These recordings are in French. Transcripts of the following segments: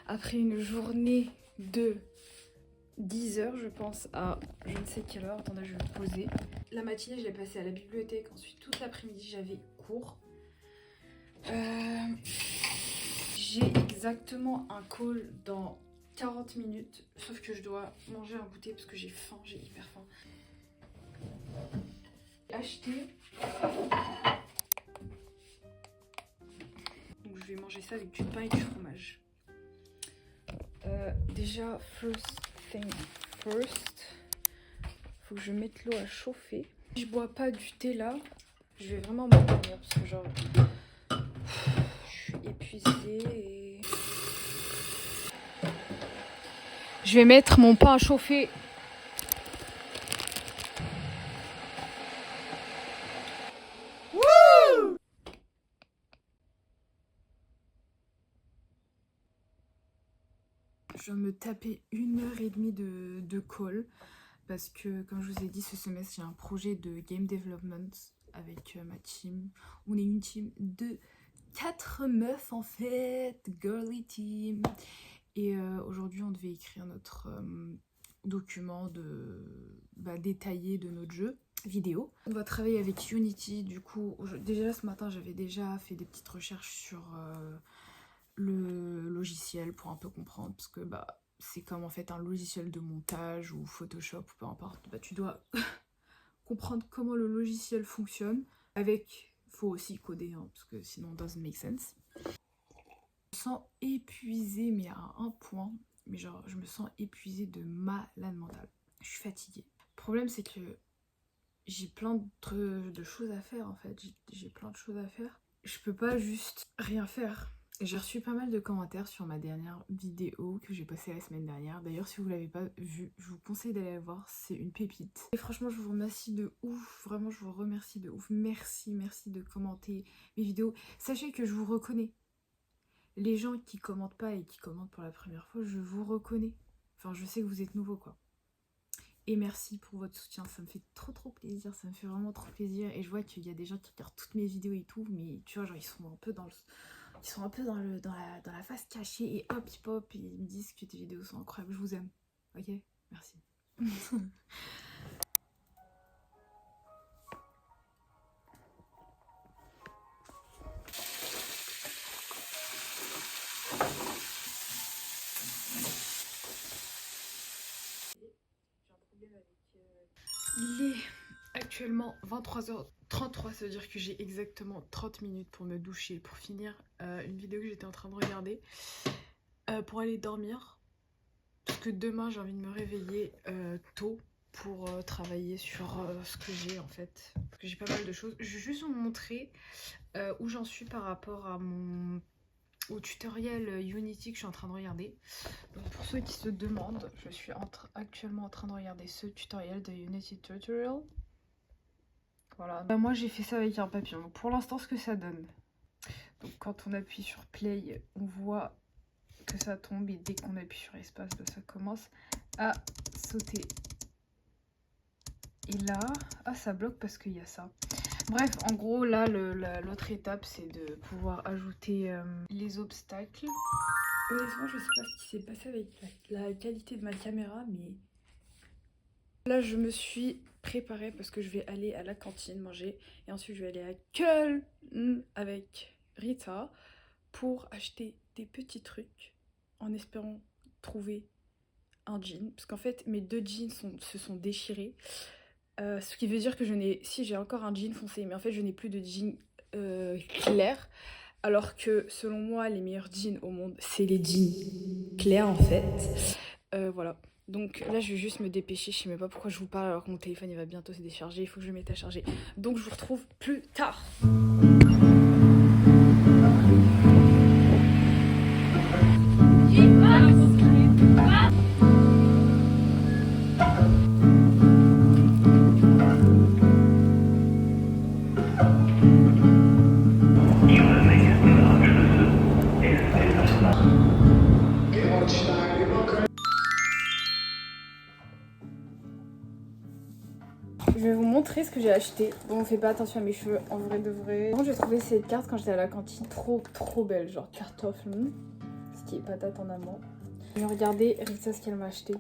après une journée de 10 heures, je pense, à je ne sais quelle heure. Attendez, je vais me poser. La matinée, je l'ai passée à la bibliothèque. Ensuite, toute l'après-midi, j'avais cours. J'ai exactement un call dans 40 minutes. Sauf que je dois manger un goûter parce que j'ai faim, j'ai hyper faim. J'ai acheté. Donc, je vais manger ça avec du pain et du fromage. Déjà, first thing first, faut que je mette l'eau à chauffer. Si je bois pas du thé là, je vais vraiment m'endormir parce que genre je suis épuisée et... Je vais mettre mon pain à chauffer. Je viens de me taper 1h30 de call parce que, comme je vous ai dit, ce semestre j'ai un projet de game development avec ma team. On est une team de 4 meufs en fait, girly team. Et aujourd'hui on devait écrire notre document détaillé de notre jeu vidéo. On va travailler avec Unity, du coup déjà ce matin j'avais déjà fait des petites recherches sur le logiciel pour un peu comprendre, parce que c'est comme en fait un logiciel de montage ou Photoshop ou peu importe, tu dois comprendre comment le logiciel fonctionne. Faut aussi coder hein, parce que sinon doesn't make sense. Je me sens épuisée mais à un point, mais genre je me sens épuisée de malade mentale. Je suis fatiguée. Le problème c'est que j'ai plein de choses à faire en fait, j'ai plein de choses à faire. Je peux pas juste rien faire. J'ai reçu pas mal de commentaires sur ma dernière vidéo que j'ai postée la semaine dernière. D'ailleurs, si vous l'avez pas vue, je vous conseille d'aller la voir, c'est une pépite. Et franchement, je vous remercie de ouf, vraiment je vous remercie de ouf. Merci de commenter mes vidéos. Sachez que je vous reconnais. Les gens qui commentent pas et qui commentent pour la première fois, je vous reconnais. Enfin, je sais que vous êtes nouveaux quoi. Et merci pour votre soutien, ça me fait trop plaisir, ça me fait vraiment trop plaisir. Et je vois qu'il y a des gens qui regardent toutes mes vidéos et tout, mais tu vois, genre ils sont un peu dans la face cachée et hop, hip hop, et ils me disent que tes vidéos sont incroyables, je vous aime. Ok, merci. Il est actuellement 23h33, ça veut dire que j'ai exactement 30 minutes pour me doucher, pour finir une vidéo que j'étais en train de regarder, pour aller dormir. Parce que demain j'ai envie de me réveiller tôt pour travailler sur ce que j'ai en fait. Parce que j'ai pas mal de choses. Je vais juste vous montrer où j'en suis par rapport à au tutoriel Unity que je suis en train de regarder. Donc pour ceux qui se demandent, je suis actuellement en train de regarder ce tutoriel de Unity Tutorial. Voilà. Moi j'ai fait ça avec un papillon. Donc pour l'instant ce que ça donne. Donc quand on appuie sur play, on voit que ça tombe et dès qu'on appuie sur espace, ça commence à sauter. Et là, ça bloque parce qu'il y a ça. Bref, en gros, là, l'autre étape, c'est de pouvoir ajouter les obstacles. Honnêtement, je sais pas ce qui s'est passé avec la qualité de ma caméra, mais... Là, je me suis préparée parce que je vais aller à la cantine manger. Et ensuite, je vais aller à Köln avec Rita pour acheter des petits trucs en espérant trouver un jean. Parce qu'en fait, mes 2 jeans se sont déchirés. Ce qui veut dire que j'ai encore un jean foncé, mais en fait je n'ai plus de jean clair, alors que selon moi les meilleurs jeans au monde c'est les jeans clairs en fait. Voilà, donc là je vais juste me dépêcher, je sais même pas pourquoi je vous parle alors que mon téléphone il va bientôt se décharger, il faut que je le mette à charger. Donc je vous retrouve plus tard. Je vais vous montrer ce que j'ai acheté. Bon, on fait pas attention à mes cheveux, en vrai de vrai. J'ai trouvé cette carte quand j'étais à la cantine trop belle, genre Kartoffeln. ce qui est patate en amont. Je vais regarder Rita ce qu'elle m'a acheté.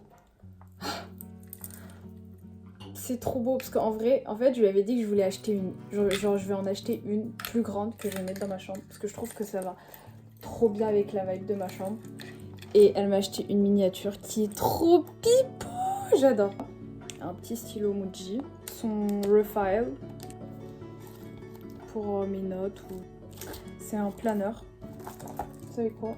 C'est trop beau parce qu'en vrai, en fait, je lui avais dit que je voulais acheter une. Genre, je vais en acheter une plus grande que je vais mettre dans ma chambre parce que je trouve que ça va trop bien avec la vibe de ma chambre. Et elle m'a acheté une miniature qui est trop pipo. J'adore. Un petit stylo Muji. Son Refile pour mes notes. Ou... C'est un planeur. Vous savez quoi?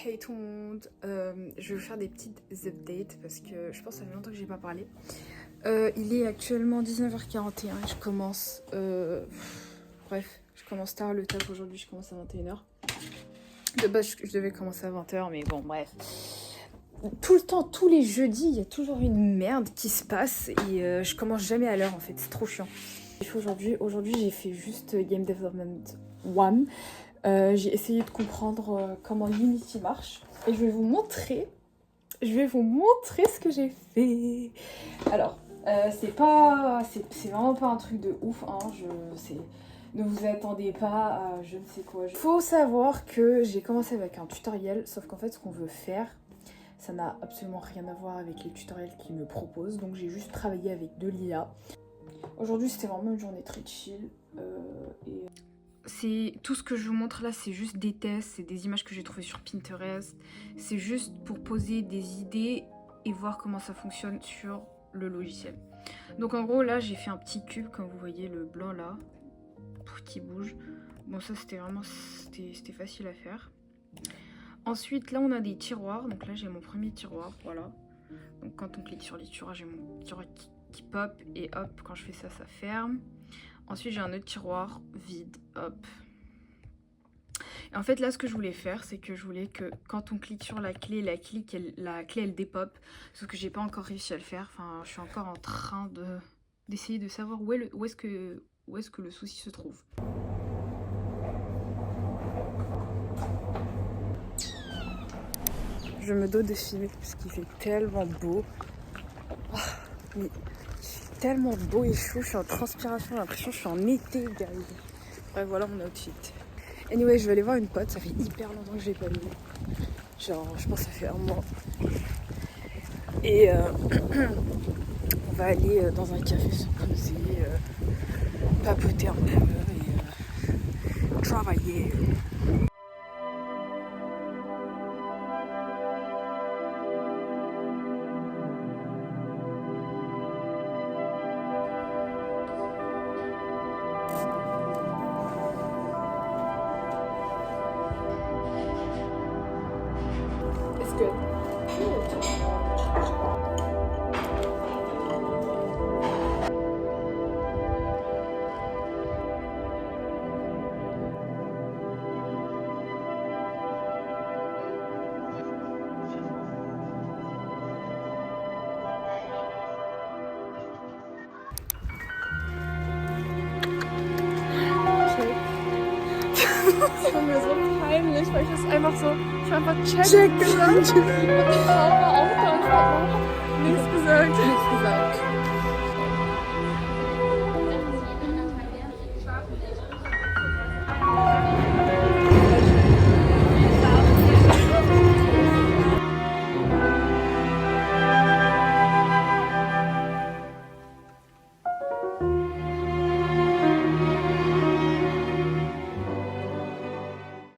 Hey tout le monde, je vais vous faire des petites updates parce que je pense que ça fait longtemps que j'ai pas parlé. Il est actuellement 19h41 et je commence... bref, je commence tard le taf aujourd'hui, je commence à 21h. De base, je devais commencer à 20h, mais bon, bref. Tout le temps, tous les jeudis, il y a toujours une merde qui se passe et je commence jamais à l'heure en fait, c'est trop chiant. Aujourd'hui, j'ai fait juste Game Development 1. J'ai essayé de comprendre comment Unity marche et je vais vous montrer ce que j'ai fait. Alors, c'est vraiment pas un truc de ouf, hein, ne vous attendez pas à je ne sais quoi. Faut savoir que j'ai commencé avec un tutoriel, sauf qu'en fait ce qu'on veut faire, ça n'a absolument rien à voir avec les tutoriels qu'ils me proposent, donc j'ai juste travaillé avec de l'IA. Aujourd'hui c'était vraiment une journée très chill c'est tout ce que je vous montre là, c'est juste des tests, c'est des images que j'ai trouvées sur Pinterest. C'est juste pour poser des idées et voir comment ça fonctionne sur le logiciel. Donc en gros là, j'ai fait un petit cube, comme vous voyez le blanc là, qui bouge. Bon ça c'était facile à faire. Ensuite là on a des tiroirs, donc là j'ai mon premier tiroir, voilà. Donc quand on clique sur les tiroirs, j'ai mon tiroir qui pop et hop, quand je fais ça, ça ferme. Ensuite, j'ai un autre tiroir vide, hop. Et en fait, là, ce que je voulais faire, c'est que je voulais que quand on clique sur la clé, la clé, elle dépop. Sauf que j'ai pas encore réussi à le faire. Enfin, je suis encore en train d'essayer de savoir où est-ce que le souci se trouve. Je me dois de filmer parce qu'il fait tellement beau. Oh, mais... tellement beau et chaud, je suis en transpiration, j'ai l'impression que je suis en été, guys. Bref, voilà mon outfit. Anyway, je vais aller voir une pote, ça fait hyper longtemps que je l'ai pas vue. Genre, je pense que ça fait un mois. Et on va aller dans un café se poser, papoter un peu et travailler. Das war mir so peinlich, weil ich das einfach so, ich habe einfach Check gesagt und die Frau war auch da und ich habe nichts gesagt.